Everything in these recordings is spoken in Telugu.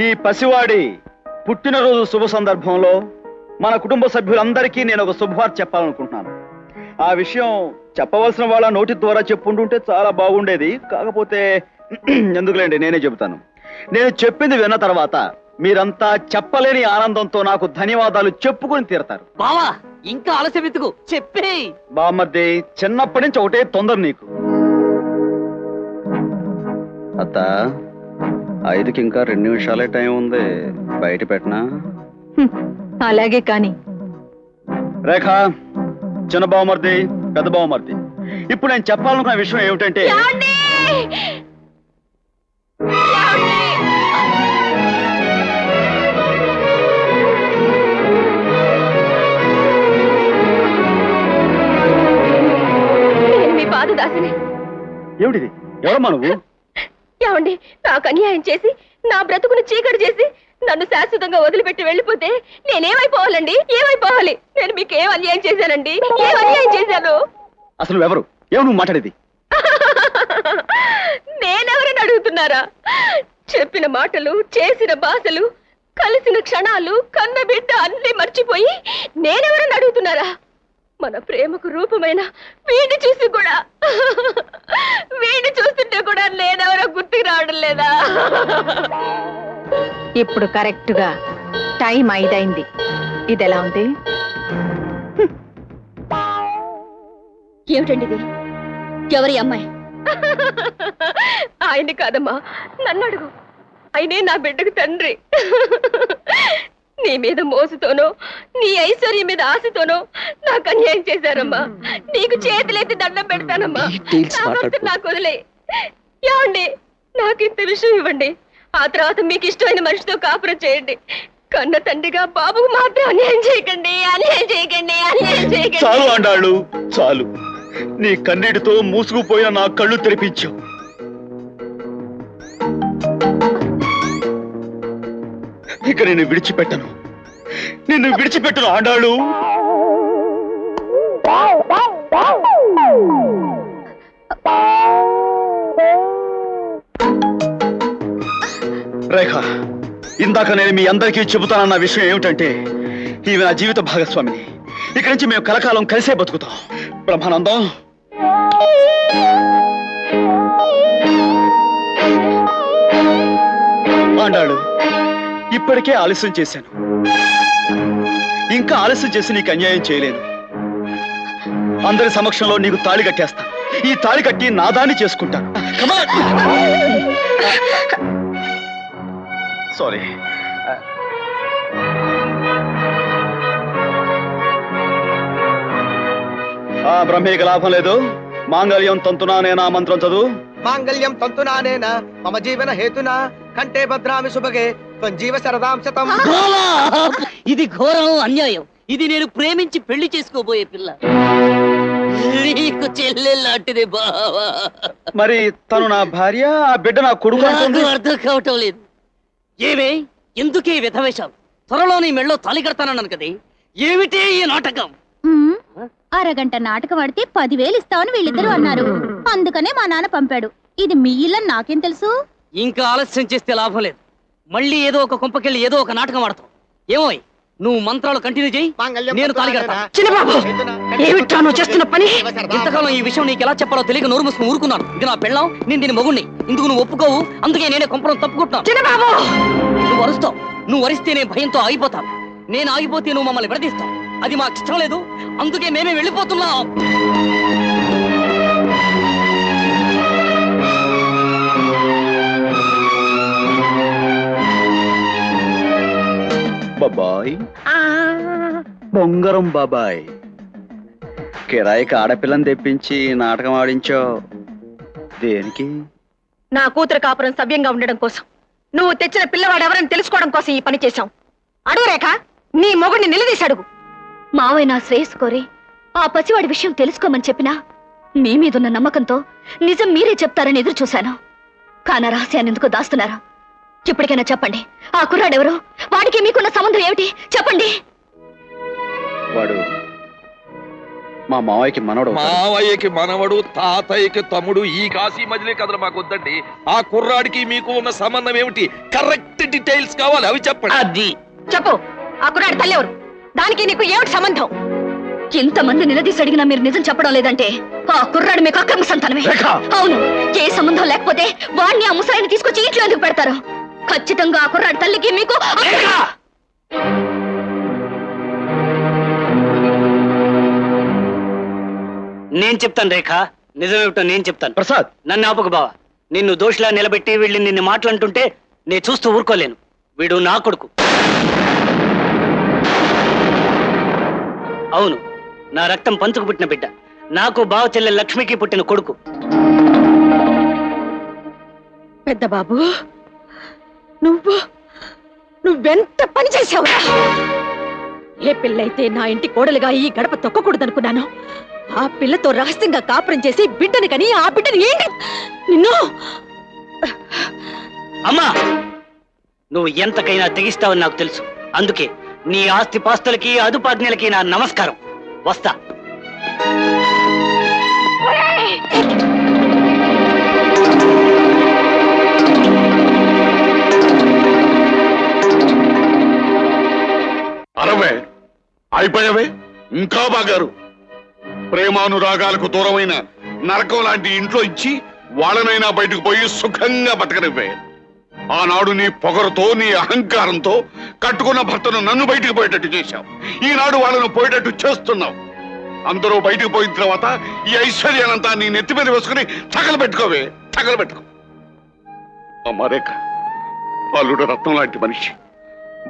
ఈ పసివాడి పుట్టినరోజు శుభ సందర్భంలో మన కుటుంబ సభ్యులందరికీ నేను ఒక శుభవార్త చెప్పాలనుకుంటున్నాను. ఆ విషయం చెప్పవలసిన వాళ్ళ నోటి ద్వారా చెప్పుంటుంటే చాలా బాగుండేది. కాకపోతే ఎందుకులేండి, నేనే చెబుతాను. నేను చెప్పింది విన్న తర్వాత మీరంతా చెప్పలేని ఆనందంతో నాకు ధన్యవాదాలు చెప్పుకొని తీరతారు. బావా ఇంకా ఆలస్యం ఎందుకు చెప్పే. బామ్మర్ది, చిన్నప్పటి నుంచి ఒకటే తొందర నీకు. అత్త, 5కి ఇంకా 2 నిమిషాలే టైం ఉంది. బయట పెట్టనా? అలాగే కాని. రేఖ, చిన్న బావమర్ది, పెద్ద బావమర్ది, ఇప్పుడు నేను చెప్పాలనుకున్న విషయం ఏమిటంటే మీ బాధదాసిని. ఏమిటిది? ఎవరమ్మా నువ్వు? ఏమండి, నాకు అన్యాయం చేసి నా బ్రతుకును చీకటి చేసి నన్ను శాశ్వతంగా వదిలిపెట్టి వెళ్ళిపోతే నేనేమైపోవాలండి? ఏమైపోవాలి? నేను మీకు ఏం అన్యాయం చేశానండి? ఏం అన్యాయం చేశాను? అసలు ఎవరు? ఏమో నువ్వు మాట్లాడేది? నేనెవరని అడుగుతున్నారా? చెప్పిన మాటలు, చేసిన భాషలు, కలిసిన క్షణాలు, కన్న బిడ్డ అన్ని మర్చిపోయి నేనెవరని అడుగుతున్నారా? మన ప్రేమకు రూపమైన వీడిని చూసి కూడా, వీడిని చూస్తుంటే కూడా నేనెవరో గుర్తుకు రావడం లేదా? ఇప్పుడు కరెక్ట్ గా టైం 5 అయింది. ఇది ఎలా ఉంది? ఏమిటండి ఇది? ఎవరి అమ్మాయి? ఆయన్ని కాదమ్మా, నన్ను అడుగు. ఆయనే నా బిడ్డకు తండ్రి. నీ మీద మోసుతోనో, నీ ఐశ్వర్యం మీద ఆశతోనో నాకు అన్యాయం చేశారమ్మా. నీకు చేతులెత్తి దండం పెడతానమ్మా. నాకు వదిలే. ఏమండి, నాకు ఇంత విషయం ఇవ్వండి. ఆ తర్వాత మీకు ఇష్టమైన మనిషితో కాపురం చేయండి. కన్న తండ్రిగా బాబుకు మాత్రం అన్యాయం చేయకండి, అన్యాయం చేయకండి, అన్యాయం చేయకండి. చాలు అండాళ్ళు, చాలు. నీ కన్నీటితో మూసుకుపోయిన నా కళ్ళు తెరిపించావు. ఇక నేను విడిచిపెట్టను, నిన్ను విడిచిపెట్టను ఆండాళ్ళు. రేఖ, ఇందాక నేను మీ అందరికీ చెబుతానన్న విషయం ఏమిటంటే, ఈమె నా జీవిత భాగస్వామిని. ఇక్కడి నుంచి మేము కలకాలం కలిసే బతుకుతాం. బ్రహ్మానందం, ఆండాళ్ళు, ఇప్పటికే ఆలస్యం చేశాను. ఇంకా ఆలస్యం చేసి నీకు అన్యాయం చేయలేను. అందరి సమక్షంలో నీకు తాళి కట్టేస్తాను. ఈ తాళి కట్టి నాదాన్ని చేసుకుంటాను. సారీ. బ్రహ్మేక లాభం లేదు. మాంగళ్యం తంతునానేనా మంత్రం చదువు. మాంగళ్యం తంతునానేనా మమ జీవన హేతునా కంటే భద్రామి శుభగే జీవ శరదాం శతం. ఇది ఘోరం, అన్యాయం. ఇది నేను ప్రేమించి పెళ్లి చేసుకోబోయే పిల్ల. నీకు చెల్లెల్లాంటిది బావా. మరి తను నా భార్య, ఆ బిడ్డ నా కొడుకు. అర్థం కావటం లేదు. ఏమే, ఎందుకే విధవేశాలు? త్వరలో నీ మెళ్ళో తాళి కడతానన్నాను కదే, ఏమిటే ఈ నాటకం? అరగంట నాటకం ఆడితే 10,000 ఇస్తామని వీళ్ళిద్దరూ అన్నారు. అందుకనే మా నాన్న పంపాడు. ఇది మీ ఇల్లని నాకేం తెలుసు? ఇంకా ఆలస్యం చేస్తే లాభం లేదు. మళ్ళీ ఏదో ఒక కుంపకెళ్ళి ఏదో ఒక నాటకం ఆడతాం. ఏమో, నువ్వు మంత్రాలు కంటిన్యూ చేయి, నేను తాళి కడతా. చిన్నబాబు, ఏమిటా నువ్వు చేస్తున్న పని? ఇంతకాలం ఈ విషయం నీకు ఎలా చెప్పాలో తెలియక నోరు మూసుకుని ఊరుకున్నాను. ఇది నా పెళ్ళాం, నేను దీని మొగుణ్ణి. ఇందుకు నువ్వు ఒప్పుకోవు, అందుకే నేనే కొంపరం తప్పుకుంటున్నాను. చిన్నబాబు, నువ్వు అరుస్తావు. నువ్వు అరిస్తే నేను భయంతో ఆగిపోతాను. నేను ఆగిపోతే నువ్వు మమ్మల్ని విడదీస్తావు. అది మాకు ఇష్టం లేదు, అందుకే మేమే వెళ్ళిపోతున్నాం. బాబాయ్, బొంగరం బాబాయ్, కిరాయికి ఆడపిల్లని తెప్పించి నాటకం ఆడించావు. దేనికి? నా కూతురు కాపురం సవ్యంగా ఉండడం కోసం, నువ్వు తెచ్చిన పిల్లవాడు ఎవరని తెలుసుకోవడం కోసం ఈ పని చేశాం. అడుగు రేఖ, నీ మొగుడిని నిలదీసి అడుగు. మావయ్య నా శ్రేయస్ కోరి ఆ పసివాడి విషయం తెలుసుకోమని చెప్పినా మీ మీదున్న నమ్మకంతో నిజం మీరే చెప్తారని ఎదురు చూశాను. కాన రహస్యాన్ని ఎందుకు దాస్తున్నారు? ఇప్పటికైనా చెప్పండి, ఆ కుర్రాడెవరు? వాడికి మీకున్న సంబంధం ఏమిటి? చెప్పండి. మా మావయ్యకి మనవడు అవుతాడు. మావయ్యకి మనవడు, తాతయ్యకి తమ్ముడు, ఈ కాశీ మజిలీ కథలు మాకు వద్దండి. ఆ కుర్రాడికి మీకు ఉన్న సంబంధం ఏమిటి? కరెక్ట్ డీటెయిల్స్ కావాలి, అవి చెప్పండి. అది చెప్పు, ఆ కుర్రాడు తల్లి ఎవరు? దానికి నీకు ఏమిటి సంబంధం? ఇంతమంది నిలదీసి అడిగినా మీరు నిజం చెప్పడం లేదంటే ఆ కుర్రాడు మీకు అక్రమ సంతానమే. అవును, ఏ సంబంధం లేకపోతే వాడిని ఆ ముసలాయిని తీసుకొచ్చి ఇంట్లో ఎందుకు పెడతారు? ఖచ్చితంగా ఆ కుర్రాడు తల్లికి మీకు నేను చెప్తాను రేఖ, నిజమేమిటో నేను చెప్తాను. ప్రసాద్, నన్ను ఆపకు బావా. నిన్ను దోషిలా నిలబెట్టి వీళ్ళు నిన్ను మాటలంటుంటే నేను చూస్తూ ఊరుకోలేను. వీడు నా కొడుకు. అవును, నా రక్తం పంచుకు పుట్టిన బిడ్డ. నాకు బావ చెల్లె లక్ష్మికి పుట్టిన కొడుకు. పెద్ద బాబు, నువ్వెంత పని చేశావురా? ఏ పిల్లయితే నా ఇంటి కోడలుగా ఈ గడప తొక్కకూడదనుకున్నాను, ఆ పిల్లతో రహస్యంగా కాపురం చేసి బిడ్డని కని ఆ బిడ్డని ఏంటి నిన్ను. అమ్మా, నువ్వు ఎంతకైనా తెగిస్తావని నాకు తెలుసు. అందుకే నీ ఆస్తి పాస్తులకి అదుపాజ్ఞలకి నా నమస్కారం. వస్తా. అరవే అయిపోయావే, ఇంకా బాగారు. ప్రేమానురాగాలకు దూరమైన నరకం లాంటి ఇంట్లో ఇచ్చి వాళ్ళనైనా బయటకు పోయి సుఖంగా బతకనివ్వే. ఆనాడు నీ పొగరుతో, నీ అహంకారంతో కట్టుకున్న భర్తను నన్ను బయటకు పోయేటట్టు చేశావు. ఈనాడు వాళ్ళను పోయేటట్టు చేస్తున్నావు. అందరూ బయటకు పోయిన తర్వాత ఈ ఐశ్వర్యానంతా నీ నెత్తి మీద వేసుకుని తగలబెట్టుకోవే, తగలబెట్టుకో. అమ్మా రేఖ, అల్లుడు రత్నం లాంటి మనిషి.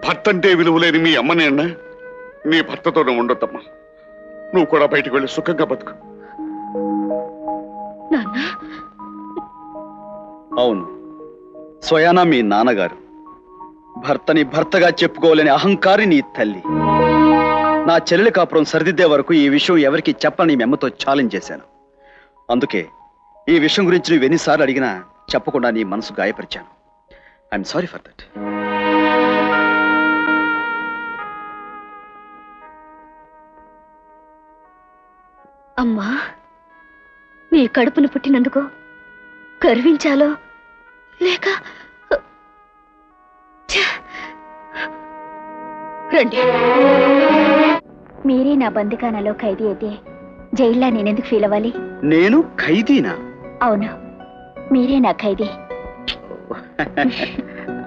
భర్త అంటే విలువలేని మీ అమ్మని అన్నా నీ భర్తతో నువ్వు ఉండొద్దమ్మా. నువ్వు కూడా బయటకు వెళ్ళి సుఖంగా బతుకు. అవును, స్వయానా మీ నాన్నగారు. భర్తని భర్తగా చెప్పుకోలేని అహంకారి నీ తల్లి. నా చెల్లెలి కాపురం సరిదిద్దే వరకు ఈ విషయం ఎవరికి చెప్పని మీ అమ్మతో ఛాలెంజ్ చేశాను. అందుకే ఈ విషయం గురించి నువ్వు ఎన్నిసార్లు అడిగినా చెప్పకుండా నీ మనసు గాయపరిచాను. I'm sorry for that. అమ్మా, నీ కడుపును పుట్టినందుకు గర్వించాలో లేక రండి. మీరే నా బందికానాలో ఖైదీ అయితే జైల్లో నేనెందుకు ఫీల్ అవ్వాలి? నేను ఖైదీనా? అవును, మీరే నా ఖైదీ.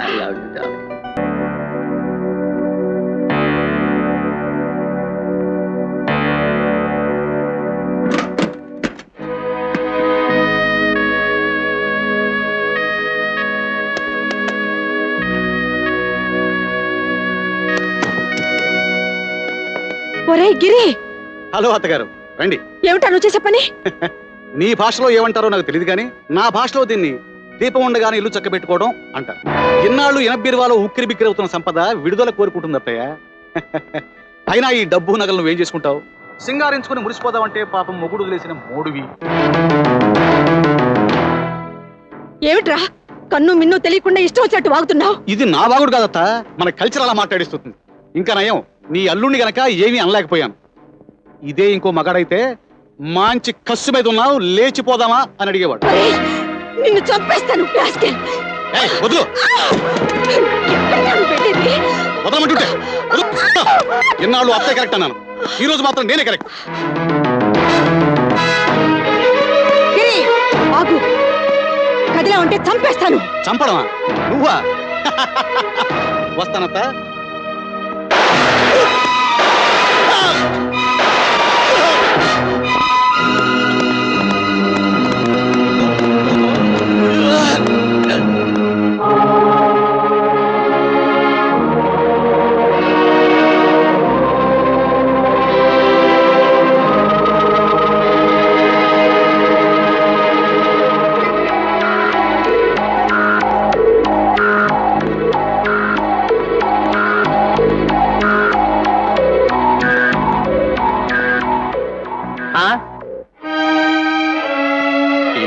I love you, darling. ఒరేయ్ గిరి, హలో అత్తగారు, రండి. ఏమిటా నువ్వు చేసే పని? నీ భాషలో ఏమంటారో నాకు తెలియదు కానీ నా భాషలో దీన్ని దీపం ఉండగానే ఇల్లు చక్కబెట్టుకోవడం అంటారు. ఇన్నాళ్ళు ఇనబీరువాలో ఉక్కిరి బిక్కిరి అవుతున్న సంపద విడుదల కోరుకుంటుంది అత్తయ్య. అయినా ఈ డబ్బు నగలు నువ్వేం చేసుకుంటావు? సింగారించుకుని మురిసిపోదామంటే పాపం మొగుడు వదిలేసిన మోడువి. ఏమిట్రా కన్ను మిన్ను తెలియకుండా ఇష్టం వచ్చినట్టు వాగుతున్నావు? ఇది నా వాగుడు కాదత్త, మన కల్చర్ అలా మాట్లాడిస్తుంది. ఇంకా నయం, నీ అల్లుణ్ణి గనక ఏమీ అనలేకపోయాను. ఇదే ఇంకో మగాడైతే మంచి కస్సు మీద ఉన్నావు, లేచిపోదామా అని అడిగేవాడు. ఒరేయ్, నిన్ను చంపేస్తాను. ఏయ్, వదులు. వదలమంటుంటే ఎన్నాళ్ళు అత్తే కరెక్ట్ అన్నాను, ఈ రోజు మాత్రం నేనే కరెక్ట్. ఆగు, కదిలా ఉంటే చంపేస్తాను. చంపడమా? నువ్వా? వస్తానత్త.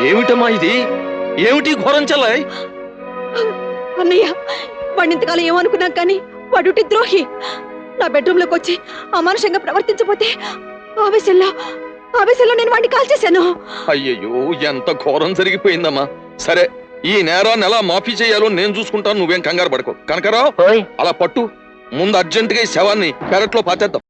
ఏమిటమ్మా ఇది? ఏమిటి ఘోరం చల్లాయ్? అన్నయ్య, వాడిని ఇంతకాలం ఏమనుకున్నాం కానీ వాడుటి ద్రోహి. నా బెడ్రూమ్ లోకి వచ్చి అమానుషంగా ప్రవర్తించబోతే ఆవేశంలో ఆవేశంలో నేను వాడిని కాల్ చేశాను. అయ్యయ్యో ఎంత ఘోరం జరిగిపోయిందమ్మా. సరే ఈ నేరాన్ని ఎలా మాఫీ చేయాలో నేను చూసుకుంటాను, నువ్వేం కంగారు పడుకో. కనకరావు అలా పట్టు, ముందు అర్జెంటుగా ఈ శవాన్ని పెరట్లో పాతేద్దాం.